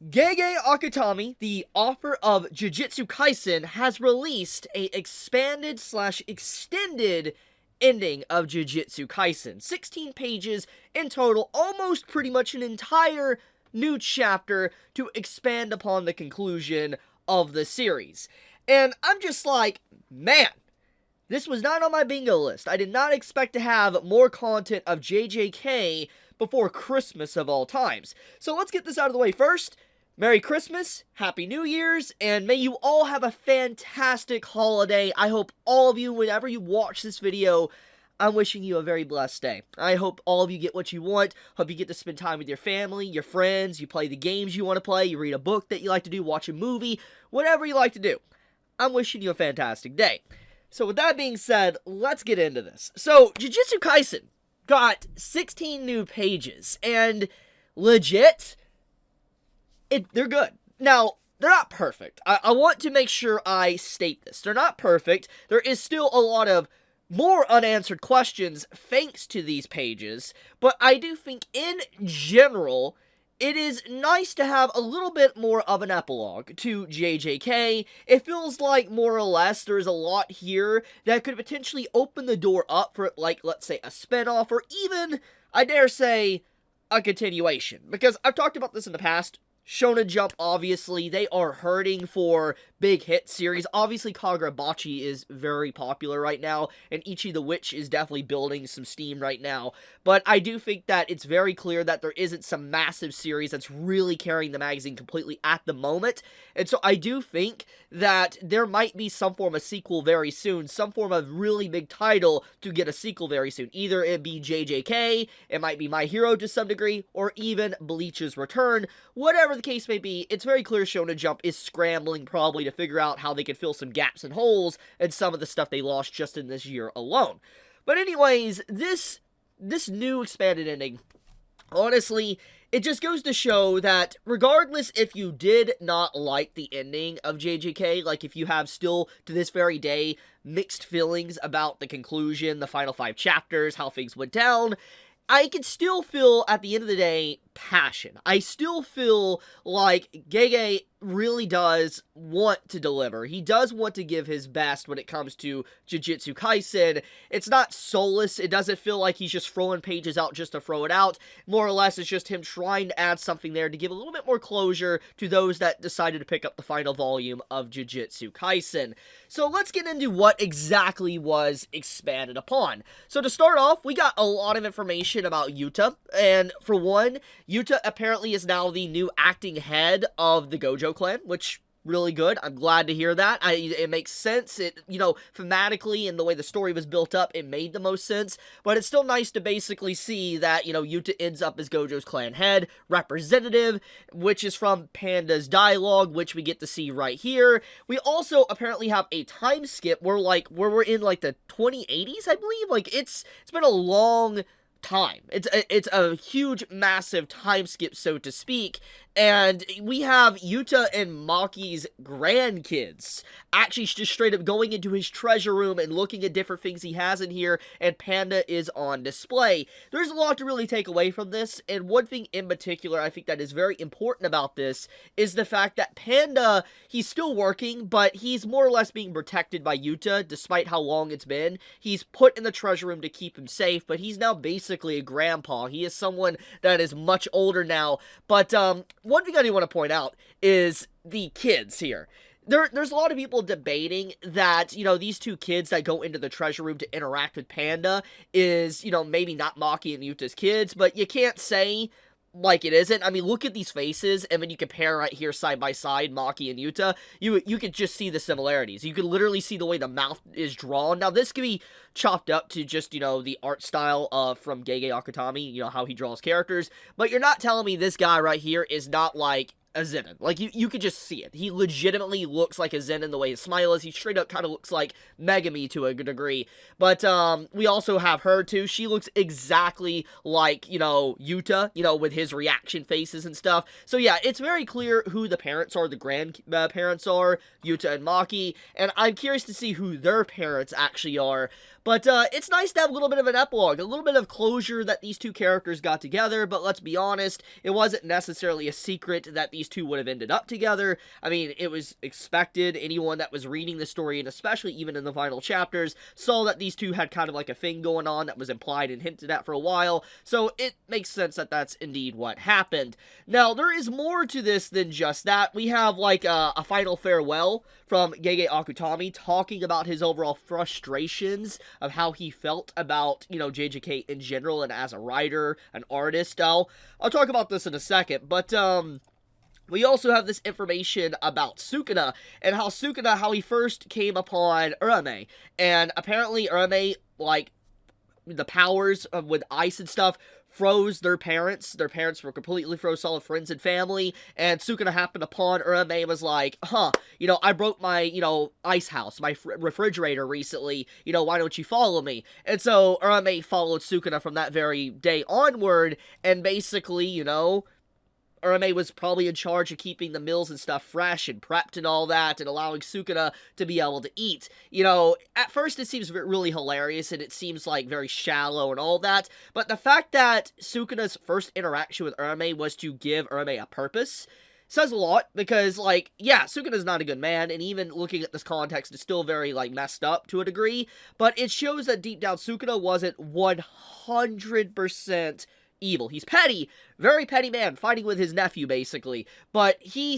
Gege Akutami, the author of Jujutsu Kaisen, has released a expanded slash extended ending of Jujutsu Kaisen. 16 pages in total, almost pretty much an entire new chapter to expand upon the conclusion of the series. And I'm just like, man, this was not on my bingo list. I did not expect to have more content of JJK before Christmas of all times. So let's get this out of the way first. Merry Christmas, Happy New Year's, and may you all have a fantastic holiday. I hope all of you, whenever you watch this video, I'm wishing you a very blessed day. I hope all of you get what you want. Hope you get to spend time with your family, your friends, you play the games you want to play, you read a book that you like to do, watch a movie, whatever you like to do. I'm wishing you a fantastic day. So with that being said, let's get into this. So, Jujutsu Kaisen got 16 new pages, and legit, they're good. Now, they're not perfect. I want to make sure I state this. They're not perfect. There is still a lot of more unanswered questions thanks to these pages, but I do think in general, it is nice to have a little bit more of an epilogue to JJK. It feels like, more or less, there's a lot here that could potentially open the door up for, like, let's say, a spinoff, or even, I dare say, a continuation. Because I've talked about this in the past. Shonen Jump, obviously, they are hurting for big hit series. Obviously, Kagurabachi is very popular right now, and Ichi the Witch is definitely building some steam right now. But I do think that it's very clear that there isn't some massive series that's really carrying the magazine completely at the moment. And so I do think that there might be some form of sequel very soon, some form of really big title to get a sequel very soon. Either it be JJK, it might be My Hero to some degree, or even Bleach's Return. Whatever the case may be, it's very clear Shonen Jump is scrambling probably to figure out how they could fill some gaps and holes in some of the stuff they lost just in this year alone. But anyways, this new expanded ending, honestly, it just goes to show that regardless if you did not like the ending of JJK, like if you have still to this very day mixed feelings about the conclusion, the final 5 chapters, how things went down, I can still feel, at the end of the day, passion. I still feel like Gege really does want to deliver. He does want to give his best when it comes to Jujutsu Kaisen. It's not soulless. It doesn't feel like he's just throwing pages out just to throw it out. More or less, it's just him trying to add something there to give a little bit more closure to those that decided to pick up the final volume of Jujutsu Kaisen. So let's get into what exactly was expanded upon. So to start off, we got a lot of information about Uta, and for one, Uta apparently is now the new acting head of the Gojo clan, which, really good. I'm glad to hear that. It makes sense. It, thematically and the way the story was built up, it made the most sense, but it's still nice to basically see that, Uta ends up as Gojo's clan head, representative, which is from Panda's dialogue, which we get to see right here. We also apparently have a time skip where we're in, the 2080s, I believe. It's been a long time. It's a huge, massive time skip, so to speak, and we have Uta and Maki's grandkids actually just straight up going into his treasure room and looking at different things he has in here, and Panda is on display. There's a lot to really take away from this, and one thing in particular I think that is very important about this is the fact that Panda, he's still working, but he's more or less being protected by Uta, despite how long it's been. He's put in the treasure room to keep him safe, but he's now basically a grandpa. He is someone that is much older now, but one thing I do want to point out is the kids here. There's a lot of people debating that, these two kids that go into the treasure room to interact with Panda is, maybe not Maki and Yuta's kids, but you can't say like it isn't. I mean, look at these faces, and when you compare right here side by side Maki and Uta, you could just see the similarities. You could literally see the way the mouth is drawn. Now, this could be chopped up to just, the art style from Gege Akutami, how he draws characters, but you're not telling me this guy right here is not like a Zenin. You could just see it. He legitimately looks like a Zenin the way his smile is. He straight up kind of looks like Megami to a good degree. But, we also have her, too. She looks exactly like, Uta, with his reaction faces and stuff. So, yeah, it's very clear who the parents are, the grandparents are, Uta and Maki, and I'm curious to see who their parents actually are. But it's nice to have a little bit of an epilogue, a little bit of closure that these two characters got together, but let's be honest, it wasn't necessarily a secret that these two would have ended up together. I mean, it was expected. Anyone that was reading the story, and especially even in the final chapters, saw that these two had kind of like a thing going on that was implied and hinted at for a while, so it makes sense that that's indeed what happened. Now, there is more to this than just that. We have like a final farewell from Gege Akutami talking about his overall frustrations of how he felt about, JJK in general and as a writer, an artist. I'll talk about this in a second, but we also have this information about Sukuna, and how he first came upon Uraume, and apparently Uraume, like, the powers of with ice and stuff, froze their parents. Their parents were completely froze, solid friends and family, and Sukuna happened upon Uraume and was like, I broke my, ice house, my refrigerator recently, why don't you follow me? And so Uraume followed Sukuna from that very day onward, and basically, Uraume was probably in charge of keeping the meals and stuff fresh and prepped and all that, and allowing Sukuna to be able to eat. At first it seems really hilarious, and it seems like very shallow and all that, but the fact that Sukuna's first interaction with Uraume was to give Uraume a purpose says a lot, because, Sukuna's not a good man, and even looking at this context, it's still very, messed up to a degree, but it shows that deep down Sukuna wasn't 100% evil. He's petty, very petty man, fighting with his nephew, basically, but he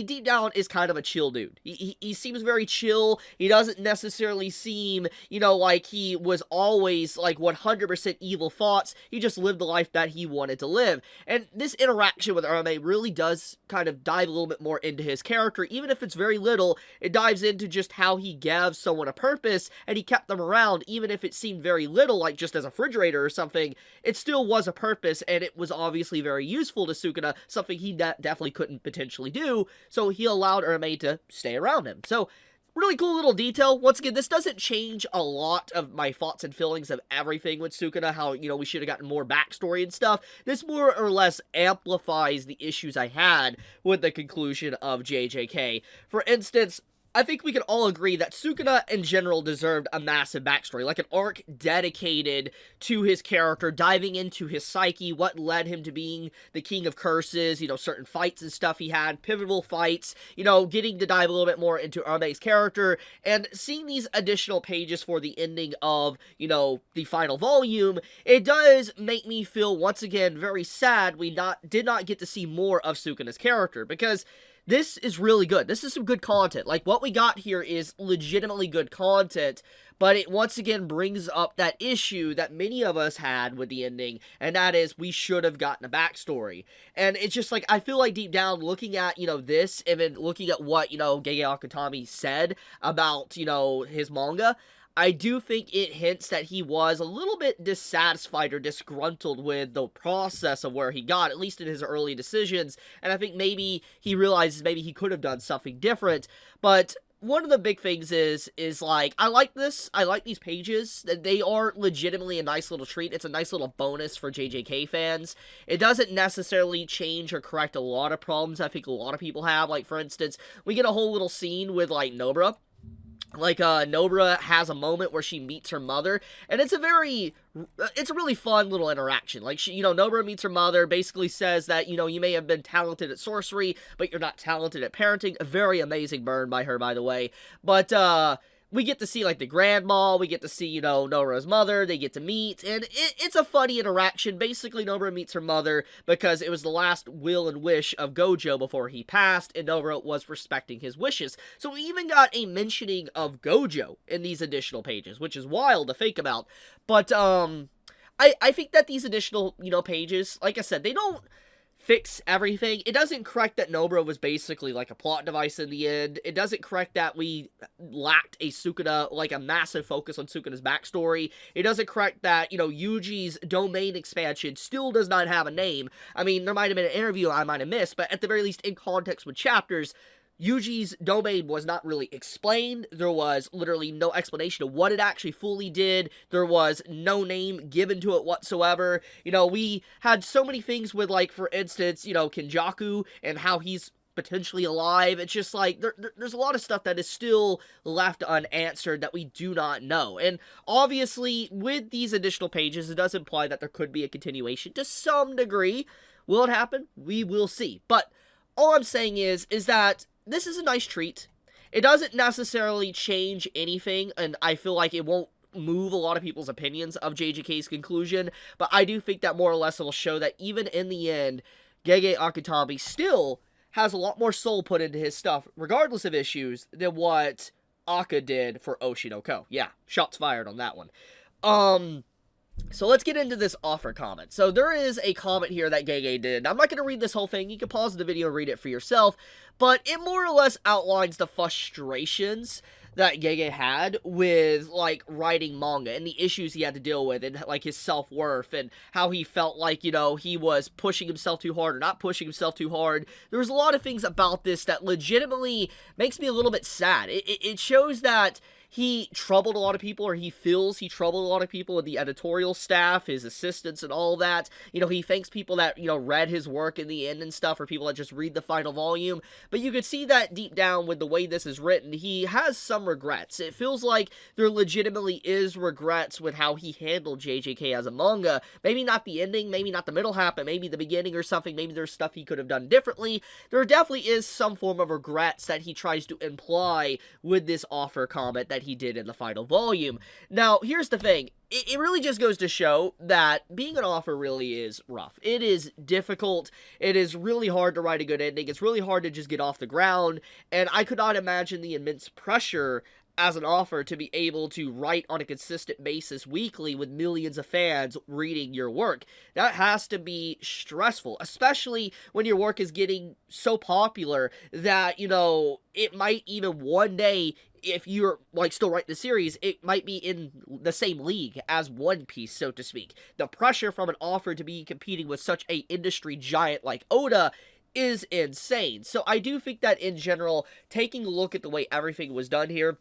deep down is kind of a chill dude. He seems very chill. He doesn't necessarily seem, like he was always, 100% evil thoughts. He just lived the life that he wanted to live, and this interaction with Uraume really does kind of dive a little bit more into his character. Even if it's very little, it dives into just how he gave someone a purpose, and he kept them around, even if it seemed very little, like just as a refrigerator or something. It still was a purpose, and it was obviously very useful to Sukuna, something he definitely couldn't potentially do, so he allowed Uraume to stay around him. So, really cool little detail. Once again, this doesn't change a lot of my thoughts and feelings of everything with Sukuna, how, we should have gotten more backstory and stuff. This more or less amplifies the issues I had with the conclusion of JJK. For instance, I think we can all agree that Sukuna in general deserved a massive backstory, like an arc dedicated to his character, diving into his psyche, what led him to being the king of curses, certain fights and stuff he had, pivotal fights, getting to dive a little bit more into Uraume's character, and seeing these additional pages for the ending of, the final volume, it does make me feel, once again, very sad we did not get to see more of Sukuna's character, because this is really good. This is some good content. What we got here is legitimately good content, but it once again brings up that issue that many of us had with the ending, and that is we should have gotten a backstory. And it's just I feel like deep down, looking at, this, and then looking at what, Gege Akutami said about, his manga, I do think it hints that he was a little bit dissatisfied or disgruntled with the process of where he got, at least in his early decisions, and I think maybe he realizes maybe he could have done something different, but one of the big things is I like this, I like these pages, they are legitimately a nice little treat. It's a nice little bonus for JJK fans. It doesn't necessarily change or correct a lot of problems I think a lot of people have, for instance, we get a whole little scene with, Nobara. Nobara has a moment where she meets her mother, and it's a really fun little interaction. Nobara meets her mother, basically says that, you may have been talented at sorcery, but you're not talented at parenting. A very amazing burn by her, by the way. But, we get to see, the grandma, we get to see, Nobara's mother, they get to meet, and it's a funny interaction. Basically, Nobara meets her mother because it was the last will and wish of Gojo before he passed, and Nobara was respecting his wishes. So we even got a mentioning of Gojo in these additional pages, which is wild to think about. But, I think that these additional, pages, like I said, they don't fix everything. It doesn't correct that Nobara was basically a plot device in the end. It doesn't correct that we lacked a Sukuna, a massive focus on Sukuna's backstory. It doesn't correct that, Yuji's domain expansion still does not have a name. I mean, there might have been an interview I might have missed, but at the very least, in context with chapters, Yuji's domain was not really explained. There was literally no explanation of what it actually fully did. There was no name given to it whatsoever. We had so many things with, for instance, Kenjaku and how he's potentially alive. It's just like, there's a lot of stuff that is still left unanswered that we do not know. And obviously, with these additional pages, it does imply that there could be a continuation to some degree. Will it happen? We will see. But all I'm saying is that this is a nice treat. It doesn't necessarily change anything, and I feel like it won't move a lot of people's opinions of JJK's conclusion, but I do think that more or less it will show that even in the end, Gege Akutami still has a lot more soul put into his stuff, regardless of issues, than what Aka did for Oshinoko. Yeah, shots fired on that one. So let's get into this offer comment. So there is a comment here that Gege did. Now, I'm not going to read this whole thing. You can pause the video and read it for yourself. But it more or less outlines the frustrations that Gege had with, like, writing manga and the issues he had to deal with and, like, his self-worth and how he felt like, you know, he was pushing himself too hard or not pushing himself too hard. There was a lot of things about this that legitimately makes me a little bit sad. It shows that he troubled a lot of people, or he feels he troubled a lot of people with the editorial staff, his assistants, and all that. You know, he thanks people that, you know, read his work in the end and stuff, or people that just read the final volume. But you could see that deep down with the way this is written, he has some regrets. It feels like there legitimately is regrets with how he handled JJK as a manga. Maybe not the ending, maybe not the middle half, but maybe the beginning or something. Maybe there's stuff he could have done differently. There definitely is some form of regrets that he tries to imply with this offer comment that he did in the final volume. Now, here's the thing. It really just goes to show that being an author really is rough. It is difficult. It is really hard to write a good ending. It's really hard to just get off the ground. And I could not imagine the immense pressure as an author to be able to write on a consistent basis weekly with millions of fans reading your work. That has to be stressful, especially when your work is getting so popular that, you know, it might even one day, if you're, like, still writing the series, it might be in the same league as One Piece, so to speak. The pressure from an author to be competing with such a industry giant like Oda is insane. So I do think that in general, taking a look at the way everything was done here,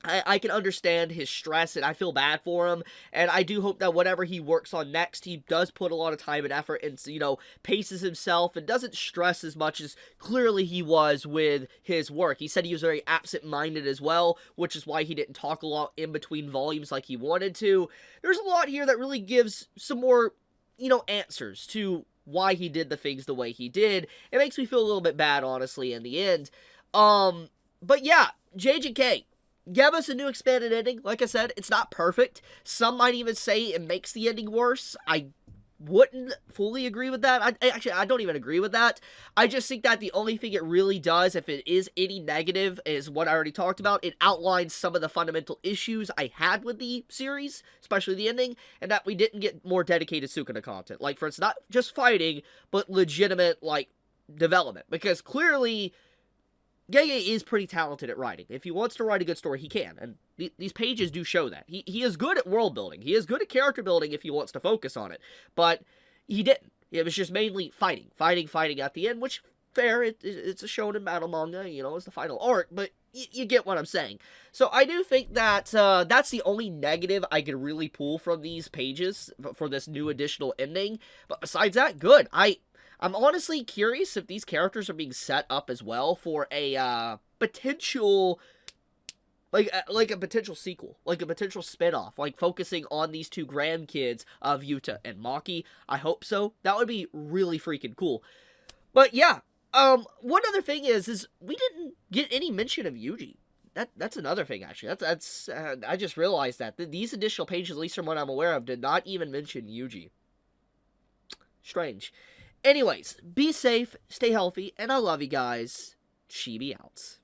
I can understand his stress, and I feel bad for him, and I do hope that whatever he works on next, he does put a lot of time and effort and, you know, paces himself and doesn't stress as much as clearly he was with his work. He said he was very absent-minded as well, which is why he didn't talk a lot in between volumes like he wanted to. There's a lot here that really gives some more, you know, answers to why he did the things the way he did. It makes me feel a little bit bad, honestly, in the end. But yeah, JJK. Give us a new expanded ending. Like I said, it's not perfect. Some might even say it makes the ending worse. I wouldn't fully agree with that. I don't even agree with that. I just think that the only thing it really does, if it is any negative, is what I already talked about. It outlines some of the fundamental issues I had with the series, especially the ending, and that we didn't get more dedicated Sukuna content. Like, for instance, not just fighting, but legitimate, like, development. Because clearly, Gege is pretty talented at writing. If he wants to write a good story, he can. And these pages do show that. He is good at world building. He is good at character building if he wants to focus on it. But he didn't. It was just mainly fighting. Fighting at the end, which, fair, it's a shonen battle manga, you know, it's the final arc. But you get what I'm saying. So I do think that that's the only negative I could really pull from these pages for this new additional ending. But besides that, good. I'm honestly curious if these characters are being set up as well for a potential, like a potential sequel, like a potential spinoff, like focusing on these two grandkids of Uta and Maki. I hope so. That would be really freaking cool. But yeah, one other thing is we didn't get any mention of Yuji. That's another thing, actually. That's I just realized that these additional pages, at least from what I'm aware of, did not even mention Yuji. Strange. Anyways, be safe, stay healthy, and I love you guys. Chibi out.